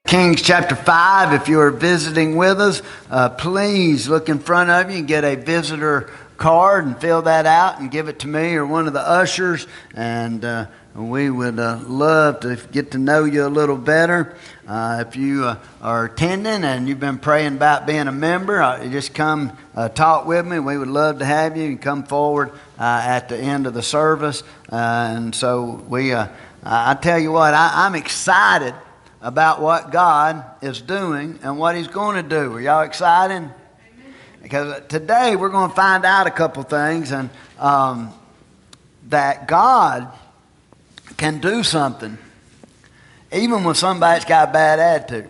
Kings chapter 5. If you are visiting with us, please look in front of you and get a visitor card and fill that out and give it to me or one of the ushers, and we would love to get to know you a little better. If you are attending and you've been praying about being a member, just come talk with me. We would love to have you and come forward at the end of the service. And so I tell you what, I'm excited about what God is doing and what He's going to do. Are y'all excited? Amen. Because today we're going to find out a couple things, and that God can do something even when somebody's got a bad attitude.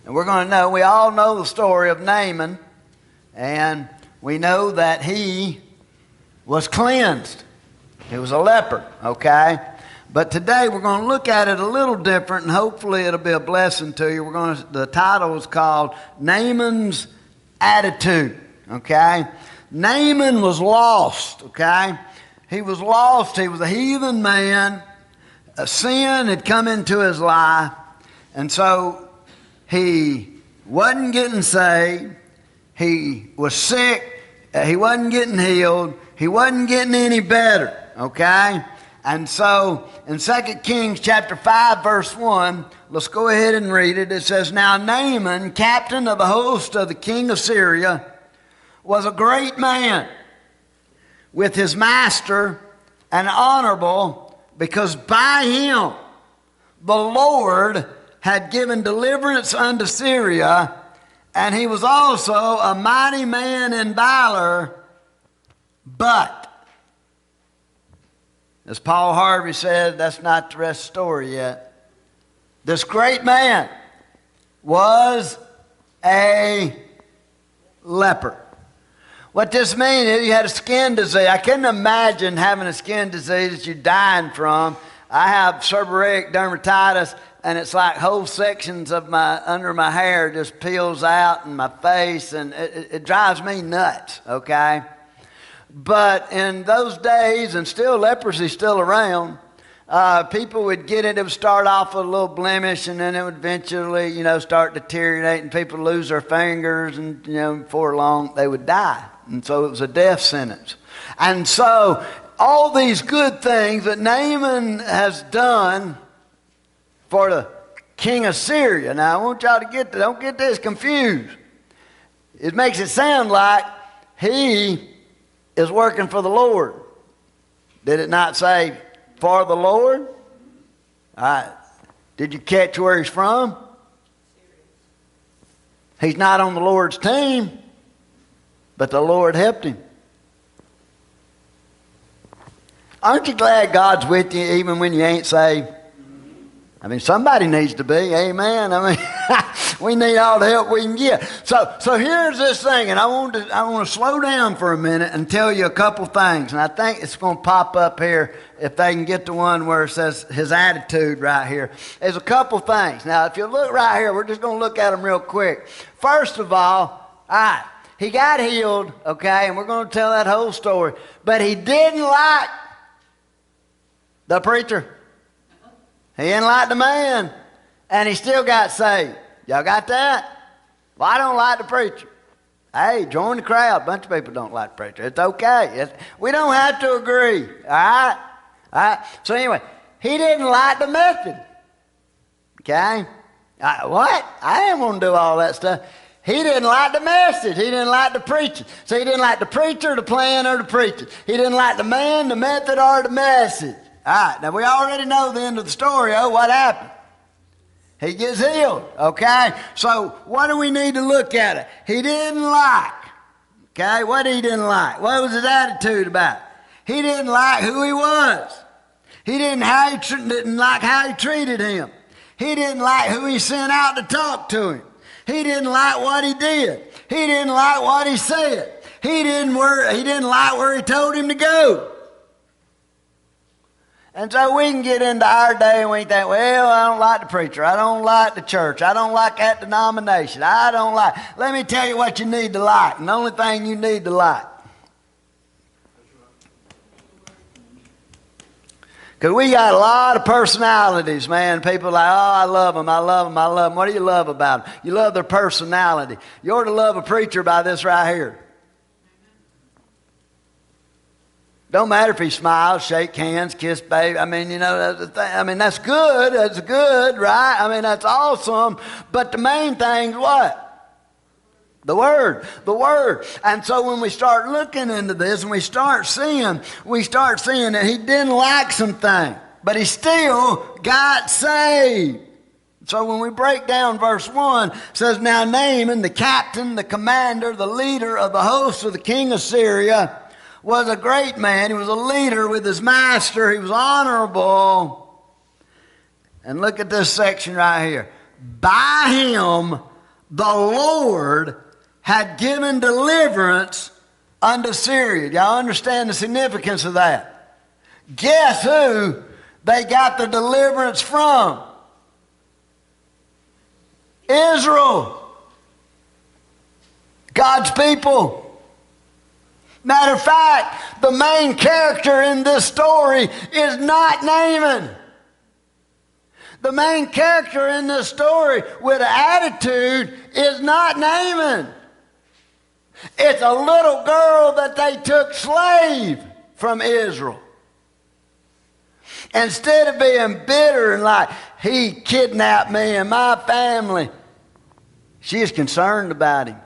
And we're going to know, we all know the story of Naaman, and we know that he was cleansed. He was a leper, okay? But today we're going to look at it a little different, and hopefully it'll be a blessing to you. The title is called Naaman's Attitude, okay? Naaman was lost, okay? He was lost. He was a heathen man. A sin had come into his life, and so he wasn't getting saved. He was sick. He wasn't getting healed. He wasn't getting any better, okay? And so in 2 Kings chapter 5 verse 1, let's go ahead and read it. It says, "Now Naaman, captain of the host of the king of Syria, was a great man with his master and honorable, because by him the Lord had given deliverance unto Syria, and he was also a mighty man in valor. But," as Paul Harvey said, that's not the rest of the story yet. "This great man was a leper." What this means is he had a skin disease. I couldn't imagine having a skin disease that you're dying from. I have seborrheic dermatitis, and it's like whole sections of under my hair just peels out in my face, and it drives me nuts, okay? But in those days, and still leprosy's still around, people would get it. It would start off with a little blemish, and then it would eventually, start deteriorating. People lose their fingers, and, before long, they would die. And so it was a death sentence. And so all these good things that Naaman has done for the king of Syria. Now, I want y'all to don't get this confused. It makes it sound like he is working for the Lord. Did it not say for the Lord? All right. Did you catch where he's from? He's not on the Lord's team, but the Lord helped him. Aren't you glad God's with you even when you ain't saved? I mean, somebody needs to be. Amen. I mean, we need all the help we can get. So here's this thing, and I want to slow down for a minute and tell you a couple things. And I think it's going to pop up here if they can get the one where it says his attitude right here. There's a couple things. Now, if you look right here, we're just going to look at them real quick. First of all right, he got healed, okay, and we're going to tell that whole story. But he didn't like the preacher. He didn't like the man, and he still got saved. Y'all got that? Well, I don't like the preacher. Hey, join the crowd. A bunch of people don't like the preacher. It's okay. We don't have to agree. All right? All right? So anyway, he didn't like the method. Okay? What? I didn't want to do all that stuff. He didn't like the message. He didn't like the preaching. So he didn't like the preacher, the plan, or the preaching. He didn't like the man, the method, or the message. All right, now we already know the end of the story. Oh, what happened? He gets healed, okay? So what do we need to look at it? He didn't like, okay? What he didn't like? What was his attitude about? He didn't like who he was. He didn't like how he treated him. He didn't like who he sent out to talk to him. He didn't like what he did. He didn't like what he said. He didn't like where he told him to go. And so we can get into our day and we think, well, I don't like the preacher. I don't like the church. I don't like that denomination. I don't like. Let me tell you what you need to like. And the only thing you need to like. Because we got a lot of personalities, man. People are like, oh, I love them, I love them, I love them. What do you love about them? You love their personality. You ought to love a preacher by this right here. Don't matter if he smiles, shake hands, kiss baby. I mean, you know, that's the thing. I mean, that's good. That's good, right? I mean, that's awesome. But the main thing's what? The Word. The Word. And so when we start looking into this and we start seeing that he didn't like some things, but he still got saved. So when we break down verse 1, it says, now Naaman, the captain, the commander, the leader of the host of the king of Syria, was a great man. He was a leader with his master. He was honorable. And look at this section right here. By him, the Lord had given deliverance unto Syria. Y'all understand the significance of that? Guess who they got the deliverance from? Israel. God's people. Matter of fact, the main character in this story is not Naaman. The main character in this story with an attitude is not Naaman. It's a little girl that they took slave from Israel. Instead of being bitter and like, he kidnapped me and my family, she is concerned about him.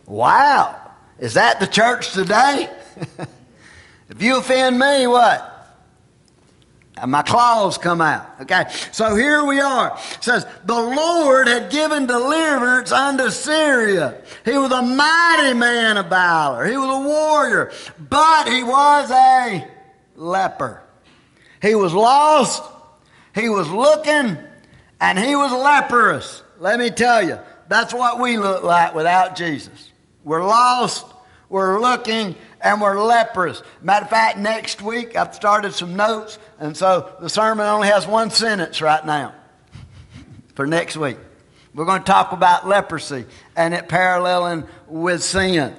Wow. Is that the church today? If you offend me, what? My claws come out. Okay. So here we are. It says, the Lord had given deliverance unto Syria. He was a mighty man of valor. He was a warrior. But he was a leper. He was lost. He was looking. And he was leprous. Let me tell you, that's what we look like without Jesus. We're lost, we're looking, and we're leprous. Matter of fact, next week I've started some notes, and so the sermon only has one sentence right now for next week. We're going to talk about leprosy and it paralleling with sin.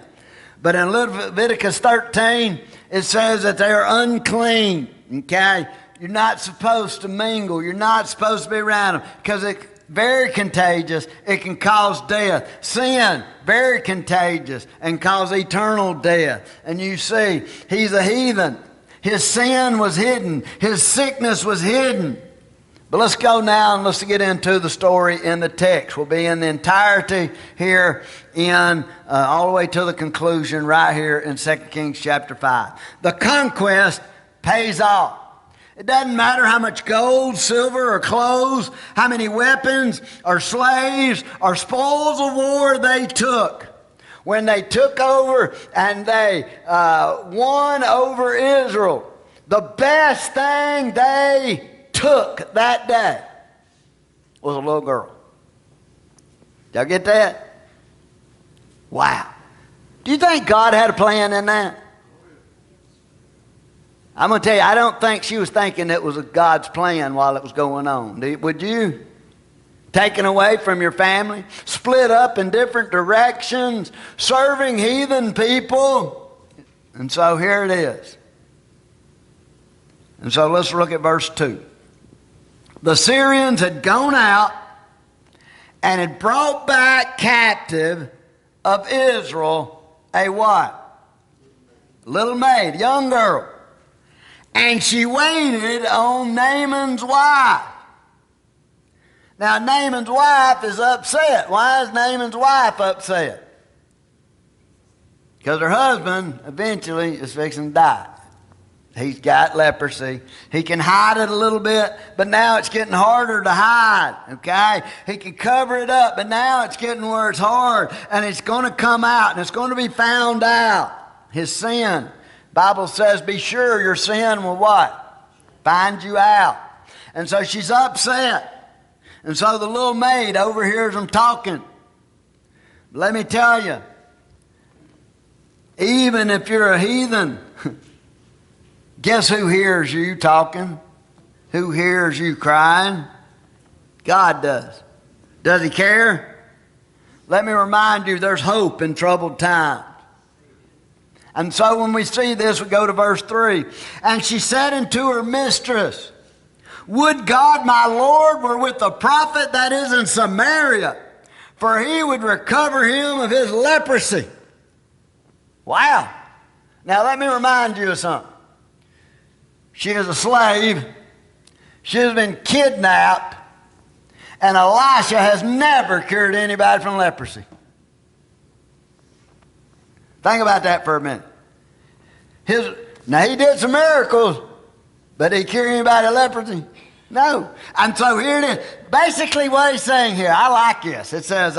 But in Leviticus 13, it says that they are unclean, okay? You're not supposed to mingle. You're not supposed to be around them because it's very contagious. It can cause death. Sin, very contagious and cause eternal death. And you see, he's a heathen. His sin was hidden. His sickness was hidden. But let's go now and let's get into the story in the text. We'll be in the entirety here in all the way to the conclusion right here in 2 Kings chapter 5. The conquest pays off. It doesn't matter how much gold, silver, or clothes, how many weapons, or slaves, or spoils of war they took. When they took over and they won over Israel, the best thing they took that day was a little girl. Y'all get that? Wow. Do you think God had a plan in that? I'm going to tell you, I don't think she was thinking it was God's plan while it was going on. Would you? Taken away from your family, split up in different directions, serving heathen people. And so here it is. And so let's look at verse 2. The Syrians had gone out and had brought back captive of Israel a what? Little maid, young girl. And she waited on Naaman's wife. Now, Naaman's wife is upset. Why is Naaman's wife upset? Because her husband eventually is fixing to die. He's got leprosy. He can hide it a little bit, but now it's getting harder to hide, okay? He can cover it up, but now it's getting where it's hard, and it's going to come out, and it's going to be found out. His sin. Bible says, be sure your sin will what? Find you out. And so she's upset. And so the little maid overhears them talking. Let me tell you, even if you're a heathen, guess who hears you talking? Who hears you crying? God does. Does he care? Let me remind you, there's hope in troubled times. And so when we see this, we go to verse 3. And she said unto her mistress, would God my Lord were with the prophet that is in Samaria, for he would recover him of his leprosy. Wow. Now let me remind you of something. She is a slave. She has been kidnapped. And Elisha has never cured anybody from leprosy. Think about that for a minute. Now he did some miracles, but did he cure anybody of leprosy? No. And so here it is. Basically what he's saying here, I like this. It says,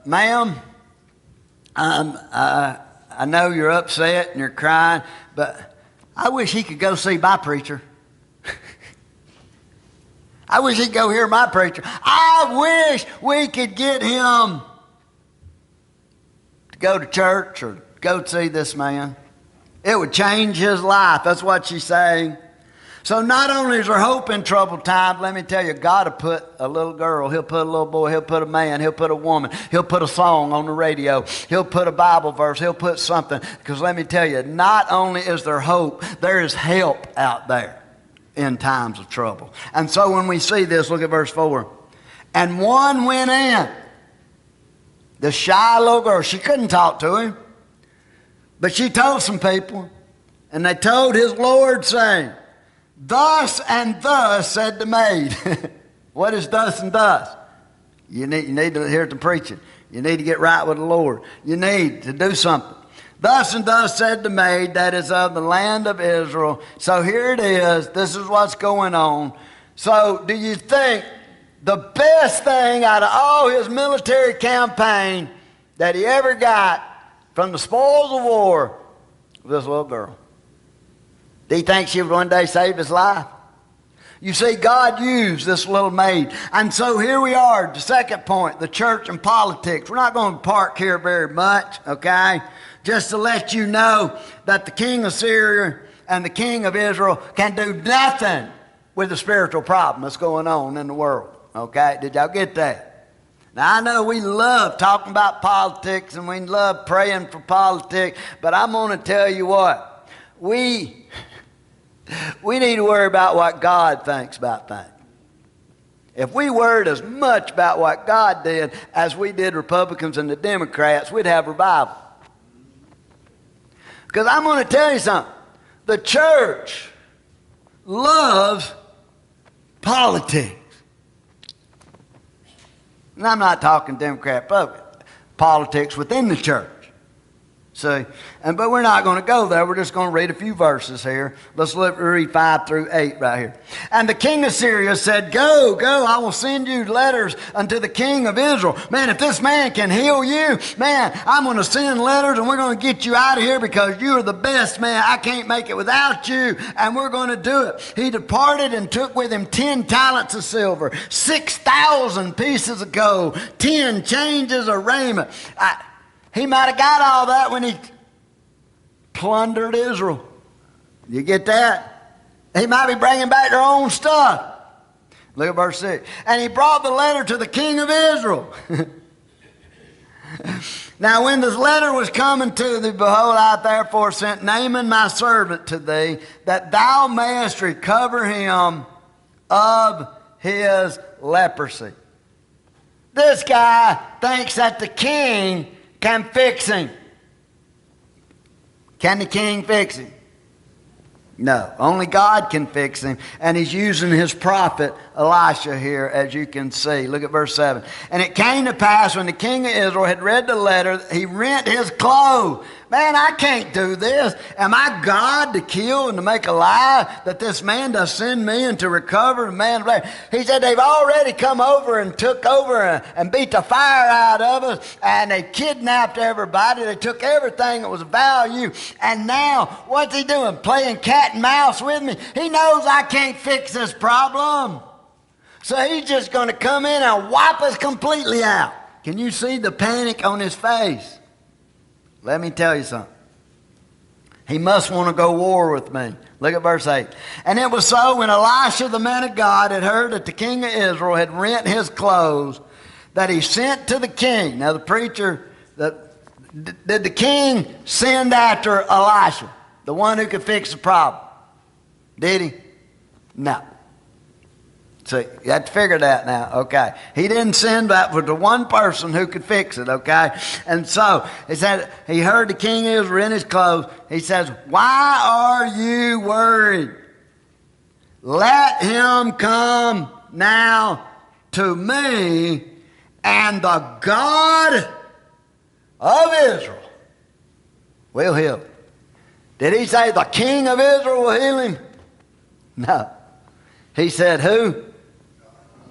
ma'am, I know you're upset and you're crying, but I wish he could go see my preacher. I wish he'd go hear my preacher. I wish we could get him to go to church or go see this man. It would change his life. That's what she's saying. So not only is there hope in troubled times, let me tell you, God will put a little girl, he'll put a little boy, he'll put a man, he'll put a woman, he'll put a song on the radio, he'll put a Bible verse, he'll put something. Because let me tell you, not only is there hope, there is help out there in times of trouble. And so when we see this, look at verse 4. And one went in. The shy little girl, she couldn't talk to him, but she told some people, and they told his Lord, saying, thus and thus said the maid. What is thus and thus? You need to hear the preaching. You need to get right with the Lord. You need to do something. Thus and thus said the maid that is of the land of Israel. So here it is. This is what's going on. So do you think the best thing out of all his military campaign that he ever got from the spoils of war was this little girl? Do you think she would one day save his life? You see, God used this little maid. And so here we are, the second point, the church and politics. We're not going to park here very much, okay? Just to let you know that the king of Syria and the king of Israel can do nothing with the spiritual problem that's going on in the world, okay? Did y'all get that? Now, I know we love talking about politics and we love praying for politics, but I'm going to tell you what. We need to worry about what God thinks about things. If we worried as much about what God did as we did Republicans and the Democrats, we'd have revival. Because I'm going to tell you something. The church loves politics. And I'm not talking Democrat, Republican. Politics within the church. See, but we're not going to go there. We're just going to read a few verses here. Let's read 5 through 8 right here. And the king of Syria said, go, I will send you letters unto the king of Israel. Man, if this man can heal you, man, I'm going to send letters and we're going to get you out of here because you are the best, man. I can't make it without you, and we're going to do it. He departed and took with him 10 talents of silver, 6,000 pieces of gold, 10 changes of raiment. He might have got all that when he plundered Israel. You get that? He might be bringing back their own stuff. Look at verse 6. And he brought the letter to the king of Israel. Now when this letter was coming to thee, behold, I therefore sent Naaman my servant to thee, that thou mayest recover him of his leprosy. This guy thinks that the king can fix him. Can the king fix him? No, only God can fix him. And he's using his prophet Elisha here, as you can see. Look at verse 7. And it came to pass when the king of Israel had read the letter, he rent his clothes. Man, I can't do this. Am I God to kill and to make alive that this man does send me and to recover the man? He said they've already come over and took over and beat the fire out of us, and they kidnapped everybody. They took everything that was of value. And now, what's he doing? Playing cat and mouse with me? He knows I can't fix this problem. So he's just going to come in and wipe us completely out. Can you see the panic on his face? Let me tell you something. He must want to go war with me. Look at verse 8. And it was so when Elisha the man of God had heard that the king of Israel had rent his clothes, that he sent to the king. Now the preacher, Did the king send after Elisha, the one who could fix the problem? Did he? No. So you have to figure that now, okay. He didn't send that for the one person who could fix it, okay. And so he said, he heard the king of Israel in his clothes. He says, why are you worried? Let him come now to me, and the God of Israel will heal him. Did he say the king of Israel will heal him? No. He said who?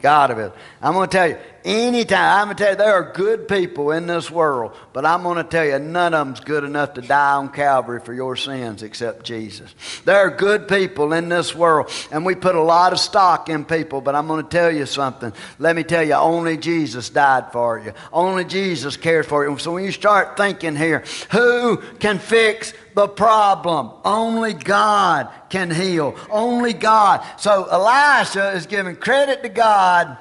God of Israel. I'm going to tell you, anytime, I'm going to tell you, there are good people in this world, but I'm going to tell you, none of them's good enough to die on Calvary for your sins except Jesus. There are good people in this world, and we put a lot of stock in people, but I'm going to tell you something. Let me tell you, only Jesus died for you. Only Jesus cares for you. So when you start thinking here, who can fix the problem? Only God can heal. Only God. So Elisha is giving credit to God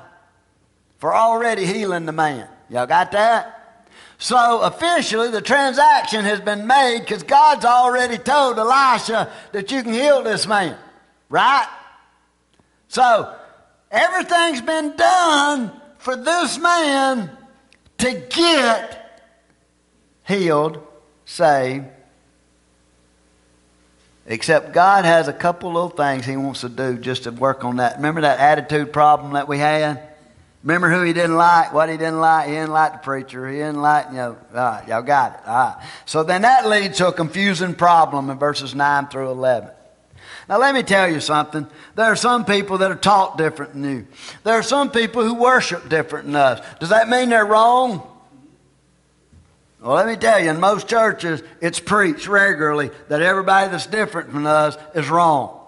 for already healing the man. Y'all got that? So officially the transaction has been made because God's already told Elisha that you can heal this man. Right? So everything's been done for this man to get healed, saved. Except God has a couple little things he wants to do just to work on that. Remember that attitude problem that we had? Remember who he didn't like, what he didn't like? He didn't like the preacher. He didn't like, all right, y'all got it. All right. So then that leads to a confusing problem in verses 9 through 11. Now let me tell you something. There are some people that are taught different than you. There are some people who worship different than us. Does that mean they're wrong? Well, let me tell you, in most churches, it's preached regularly that everybody that's different from us is wrong.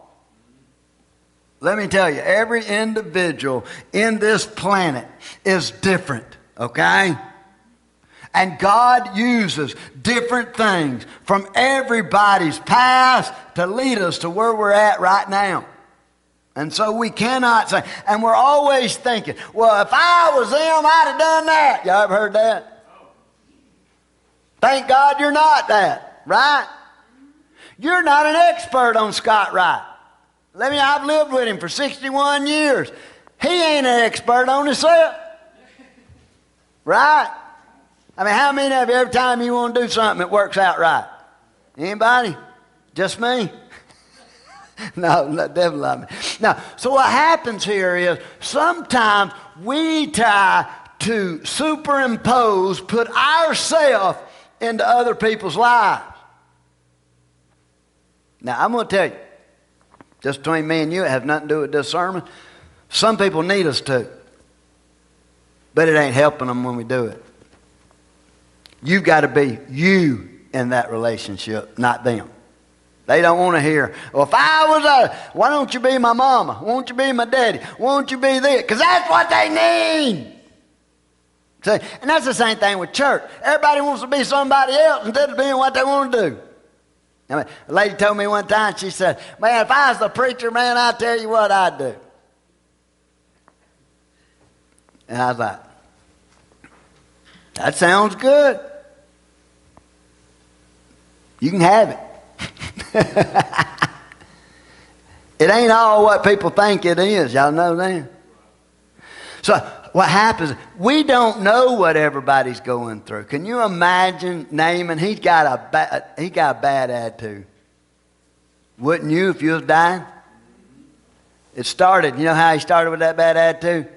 Let me tell you, every individual in this planet is different, okay? And God uses different things from everybody's past to lead us to where we're at right now. And so we cannot say, and we're always thinking, well, if I was them, I'd have done that. Y'all ever heard that? Thank God you're not that, right? You're not an expert on Scott Wright. I've lived with him for 61 years. He ain't an expert on himself. Right? I mean, how many of you, every time you want to do something, it works out right? Anybody? Just me? No, definitely not me. Now, so what happens here is sometimes we try to superimpose, put ourselves into other people's lives. Now, I'm going to tell you, just between me and you, it has nothing to do with this sermon. Some people need us to, but it ain't helping them when we do it. You've got to be you in that relationship, not them. They don't want to hear, well, if I was why don't you be my mama? Won't you be my daddy? Won't you be this? Because that's what they need. See? And that's the same thing with church. Everybody wants to be somebody else instead of being what they want to do. I mean, a lady told me one time, she said, man, if I was the preacher, man, I'll tell you what I'd do. And I was like, that sounds good. You can have it. It ain't all what people think it is. Y'all know that? So what happens, we don't know what everybody's going through. Can you imagine Naaman? He got a bad attitude. Wouldn't you if you was dying? It started, you know how he started with that bad attitude?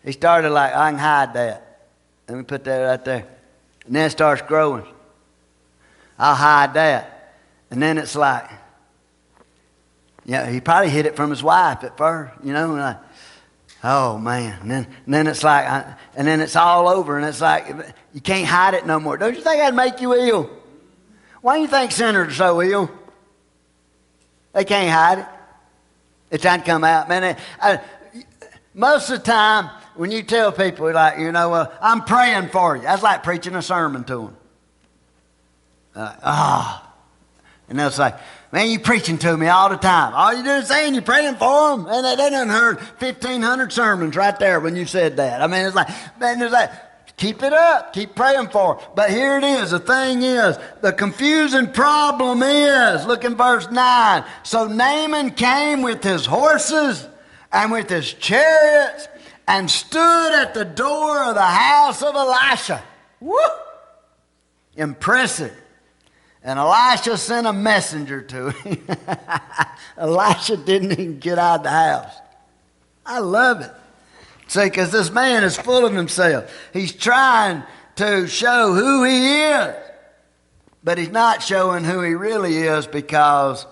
He started like, I can hide that. Let me put that right there. And then it starts growing. I'll hide that. And then it's like, he probably hid it from his wife at first, like, oh man. And then it's like, and then it's all over, and it's like, you can't hide it no more. Don't you think that'd make you ill? Why do you think sinners are so ill? They can't hide it. It's trying to come out. Man, most of the time, when you tell people, like, I'm praying for you, that's like preaching a sermon to them. And they'll say, man, you preaching to me all the time. All you do is saying you're praying for them. And they done heard 1,500 sermons right there when you said that. I mean, it's like, man, there's like, Keep it up. Keep praying for her. But here it is. The thing is, the confusing problem is, look in verse 9. So Naaman came with his horses and with his chariots and stood at the door of the house of Elisha. Woo! Impressive. And Elisha sent a messenger to him. Elisha didn't even get out of the house. I love it. See, because this man is full of himself. He's trying to show who he is. But he's not showing who he really is, because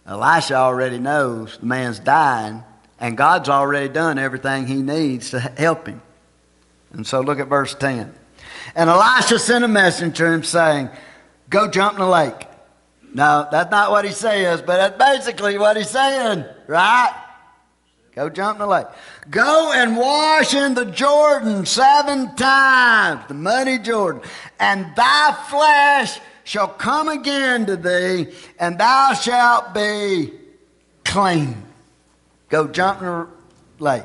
Elisha already knows the man's dying. And God's already done everything he needs to help him. And so look at verse 10. And Elisha sent a messenger to him saying, go jump in the lake. No, that's not what he says, but that's basically what he's saying, right? Go jump in the lake. Go and wash in the Jordan 7 times, the muddy Jordan, and thy flesh shall come again to thee, and thou shalt be clean. Go jump in the lake,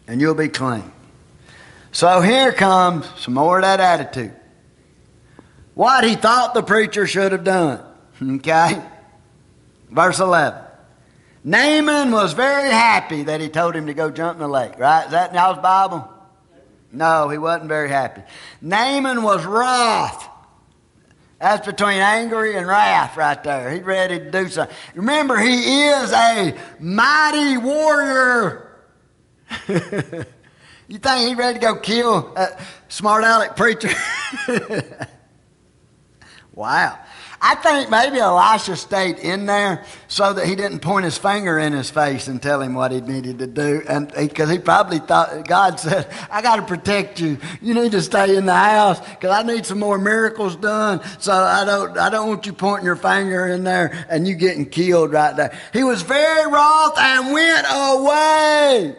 and you'll be clean. So here comes some more of that attitude. What he thought the preacher should have done. Okay? Verse 11. Naaman was very happy that he told him to go jump in the lake. Right? Is that in y'all's Bible? No, he wasn't very happy. Naaman was wroth. That's between angry and wrath right there. He's ready to do something. Remember, he is a mighty warrior. You think he's ready to go kill a smart aleck preacher? Wow. I think maybe Elisha stayed in there so that he didn't point his finger in his face and tell him what he needed to do. And because he probably thought, God said, I got to protect you. You need to stay in the house because I need some more miracles done. So I don't want you pointing your finger in there and you getting killed right there. He was very wroth and went away.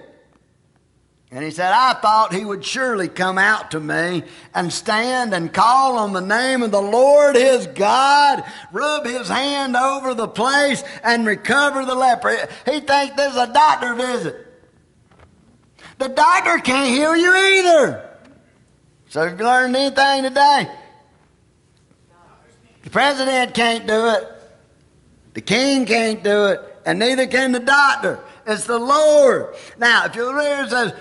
And he said, I thought he would surely come out to me and stand and call on the name of the Lord his God, rub his hand over the place and recover the leper. He thinks this is a doctor visit. The doctor can't heal you either. So if you learned anything today, the president can't do it, the king can't do it, and neither can the doctor. It's the Lord. Now, if you read it says,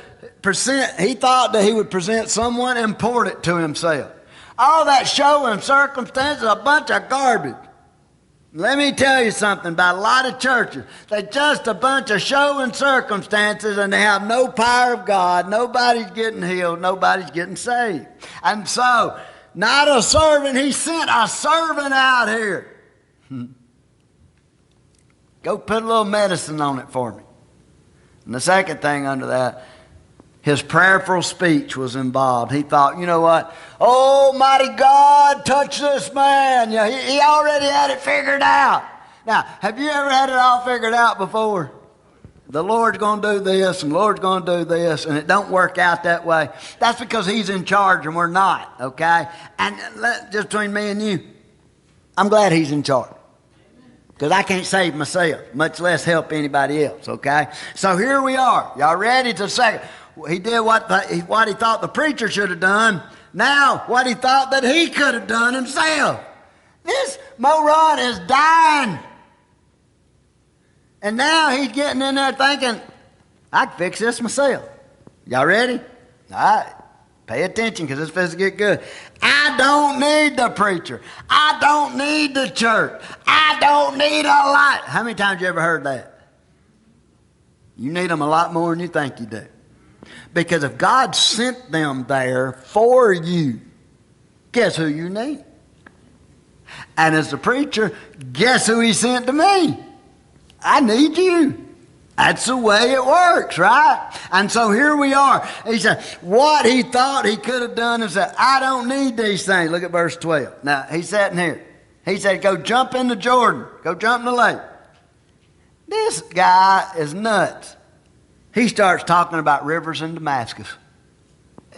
he thought that he would present someone important to himself. All that show and circumstance is a bunch of garbage. Let me tell you something about a lot of churches. They're just a bunch of show and circumstances, and they have no power of God. Nobody's getting healed. Nobody's getting saved. And so, not a servant. He sent a servant out here. Go put a little medicine on it for me. And the second thing under that, his prayerful speech was involved. He thought, you know what? Almighty God, touch this man. You know, he already had it figured out. Now, have you ever had it all figured out before? The Lord's going to do this and the Lord's going to do this, and it don't work out that way. That's because he's in charge and we're not, okay? And just between me and you, I'm glad he's in charge. Because I can't save myself, much less help anybody else, okay? So here we are. Y'all ready to say he did what he thought the preacher should have done. Now, what he thought that he could have done himself. This moron is dying. And now he's getting in there thinking, I can fix this myself. Y'all ready? All right. Pay attention because this is get good. I don't need the preacher. I don't need the church. I don't need a lot. How many times you ever heard that? You need them a lot more than you think you do. Because if God sent them there for you, guess who you need? And as the preacher, guess who he sent to me? I need you. That's the way it works, right? And so here we are. He said, what he thought he could have done is said, I don't need these things. Look at verse 12. Now, he's sitting here. He said, go jump in the Jordan. Go jump in the lake. This guy is nuts. He starts talking about rivers in Damascus.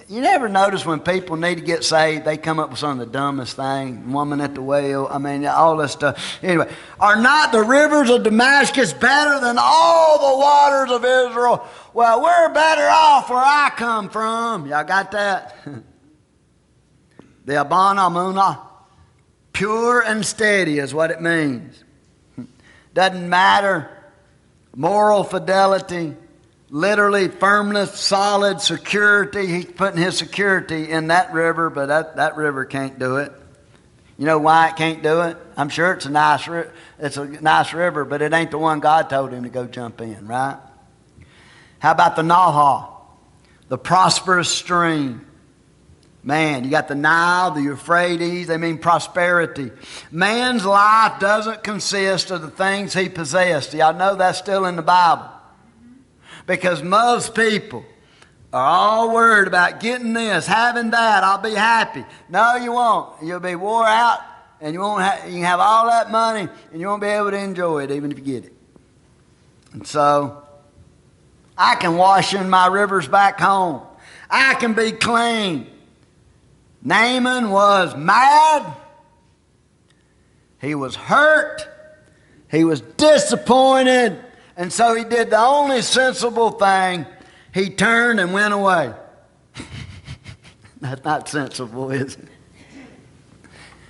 You never notice when people need to get saved, they come up with some of the dumbest thing. Woman at the well, I mean, all this stuff. Anyway, are not the rivers of Damascus better than all the waters of Israel? Well, we're better off where I come from. Y'all got that? The Aban Amunah, pure and steady is what it means. Doesn't matter. Moral fidelity. Literally firmness, solid security. He's putting his security in that river, but that river can't do it. You know why it can't do it? I'm sure it's a nice river, but it ain't the one God told him to go jump in, right? How about the Nahal, the prosperous stream? Man, you got the Nile, the Euphrates, they mean prosperity. Man's life doesn't consist of the things he possessed. Y'all know that's still in the Bible. Because most people are all worried about getting this, having that, I'll be happy. No, you won't. You'll be wore out, and you can have all that money, and you won't be able to enjoy it even if you get it. And so, I can wash in my rivers back home. I can be clean. Naaman was mad. He was hurt. He was disappointed. And so he did the only sensible thing. He turned and went away. That's not sensible, is it?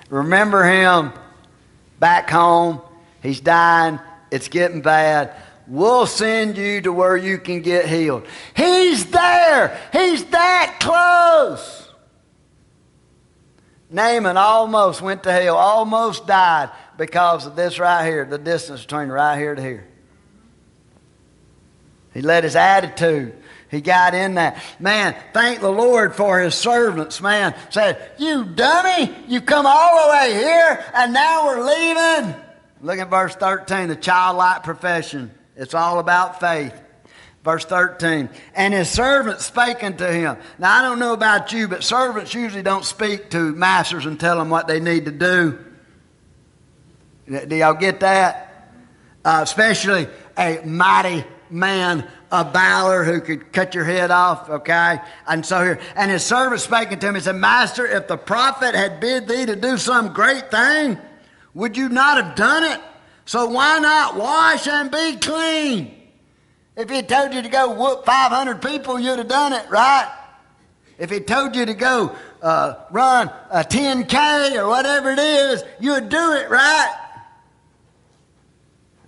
Remember him back home. He's dying. It's getting bad. We'll send you to where you can get healed. He's there. He's that close. Naaman almost went to hell, almost died because of this right here, the distance between right here to here. He let his attitude, he got in that. Man, thank the Lord for his servants, man. Said, you dummy, you come all the way here and now we're leaving. Look at verse 13, the childlike profession. It's all about faith. Verse 13, and his servant spake unto him. Now, I don't know about you, but servants usually don't speak to masters and tell them what they need to do. Do y'all get that? Especially a mighty man of valor who could cut your head off, okay? And so here, and his servant spake unto him and said, Master, if the prophet had bid thee to do some great thing, would you not have done it? So why not wash and be clean? If he told you to go whoop 500 people, you'd have done it, right? If he told you to go run a 10K or whatever it is, you'd do it, right?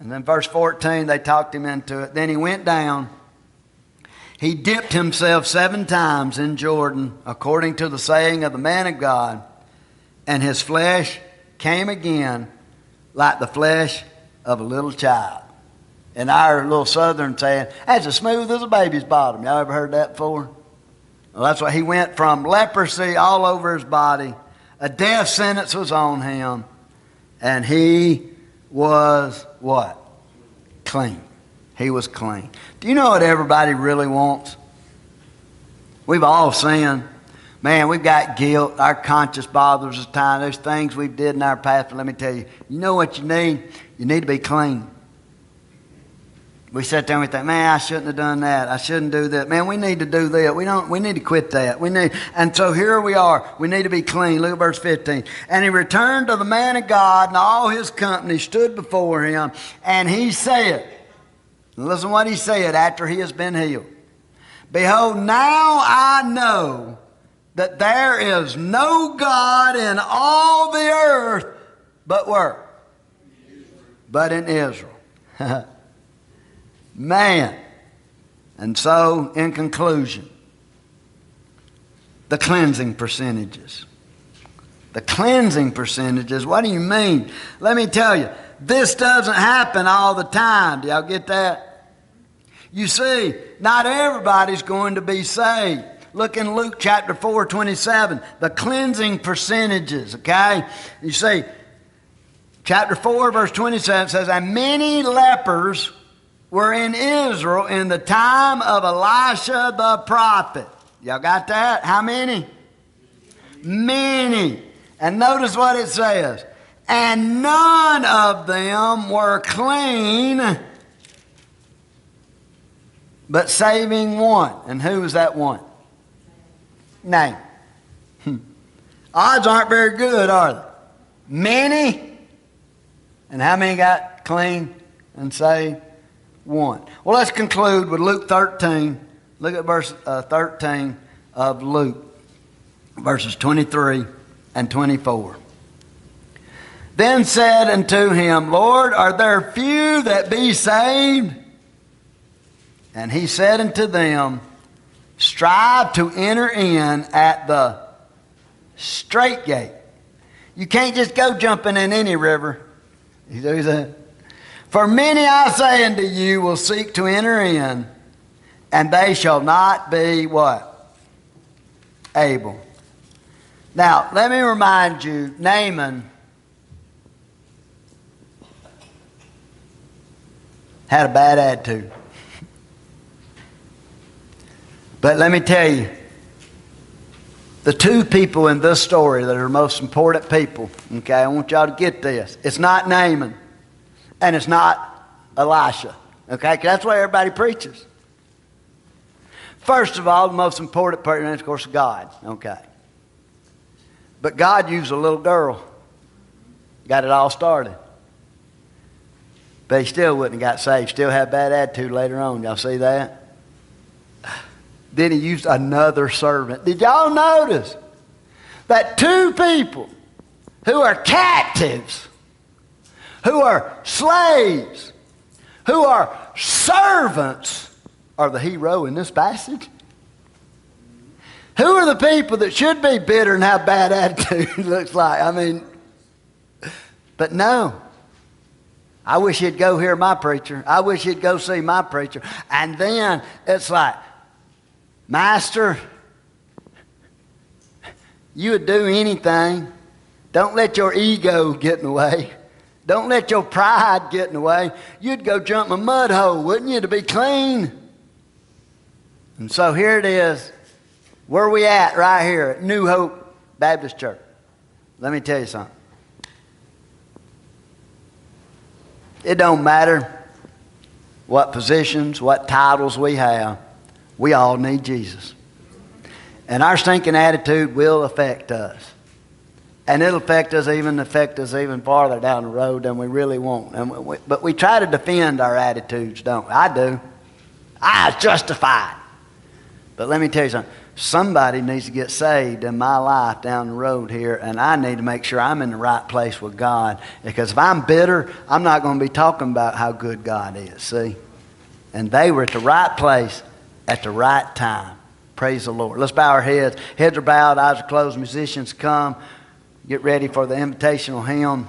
And then verse 14, they talked him into it. Then he went down. He dipped himself 7 times in Jordan, according to the saying of the man of God, and his flesh came again like the flesh of a little child. In our little southern saying, that's as smooth as a baby's bottom. Y'all ever heard that before? Well, that's why he went from leprosy all over his body. A death sentence was on him. And he was what? Clean. He was clean. Do you know what everybody really wants? We've all sinned. Man, we've got guilt. Our conscience bothers us time. There's things we did in our past. But let me tell you, you know what you need? You need to be clean. We sit there and we think, man, I shouldn't have done that. I shouldn't do that. Man, we need to do that. We need to quit that. And so here we are. We need to be clean. Look at verse 15. And he returned to the man of God, and all his company stood before him. And he said, listen what he said after he has been healed. Behold, now I know that there is no God in all the earth but where? But in Israel. Man. And so, in conclusion, the cleansing percentages. The cleansing percentages, what do you mean? Let me tell you, this doesn't happen all the time. Do y'all get that? You see, not everybody's going to be saved. Look in Luke chapter 4:27, the cleansing percentages, okay? You see, chapter 4, verse 27 says, and many lepers were in Israel in the time of Elisha the prophet. Y'all got that? How many? Many. And notice what it says. And none of them were clean, but saving one. And who was that one? name? Odds aren't very good, are they? Many? And how many got clean and saved? One. Well, let's conclude with Luke 13. Look at verse 13 of Luke, verses 23 and 24. Then said unto him, Lord, are there few that be saved? And he said unto them, strive to enter in at the strait gate. You can't just go jumping in any river. He said, for many, I say unto you, will seek to enter in, and they shall not be what? Able. Now, let me remind you, Naaman had a bad attitude. But let me tell you, the two people in this story that are the most important people, okay, I want y'all to get this. It's not Naaman, and it's not Elisha, okay, 'cause that's why everybody preaches. First of all, the most important person is, of course, God, okay. But God used a little girl, got it all started. But he still wouldn't have got saved, still had a bad attitude later on. Y'all see that? Then he used another servant. Did y'all notice that two people who are captives, who are slaves, who are servants, are the hero in this passage? Who are the people that should be bitter and have bad attitude, looks like? I mean, but no. I wish he'd go hear my preacher. I wish he'd go see my preacher. And then it's like, Master, you would do anything. Don't let your ego get in the way. Don't let your pride get in the way. You'd go jump in a mud hole, wouldn't you, to be clean? And so here it is. Where are we at right here at New Hope Baptist Church? Let me tell you something. It don't matter what positions, what titles we have. We all need Jesus. And our stinking attitude will affect us. And it'll affect us even farther down the road than we really want. But we try to defend our attitudes, don't we? I do. I justified. But let me tell you something. Somebody needs to get saved in my life down the road here, and I need to make sure I'm in the right place with God. Because if I'm bitter, I'm not going to be talking about how good God is, see? And they were at the right place at the right time. Praise the Lord. Let's bow our heads. Heads are bowed, eyes are closed. Musicians come. Get ready for the invitational hymn.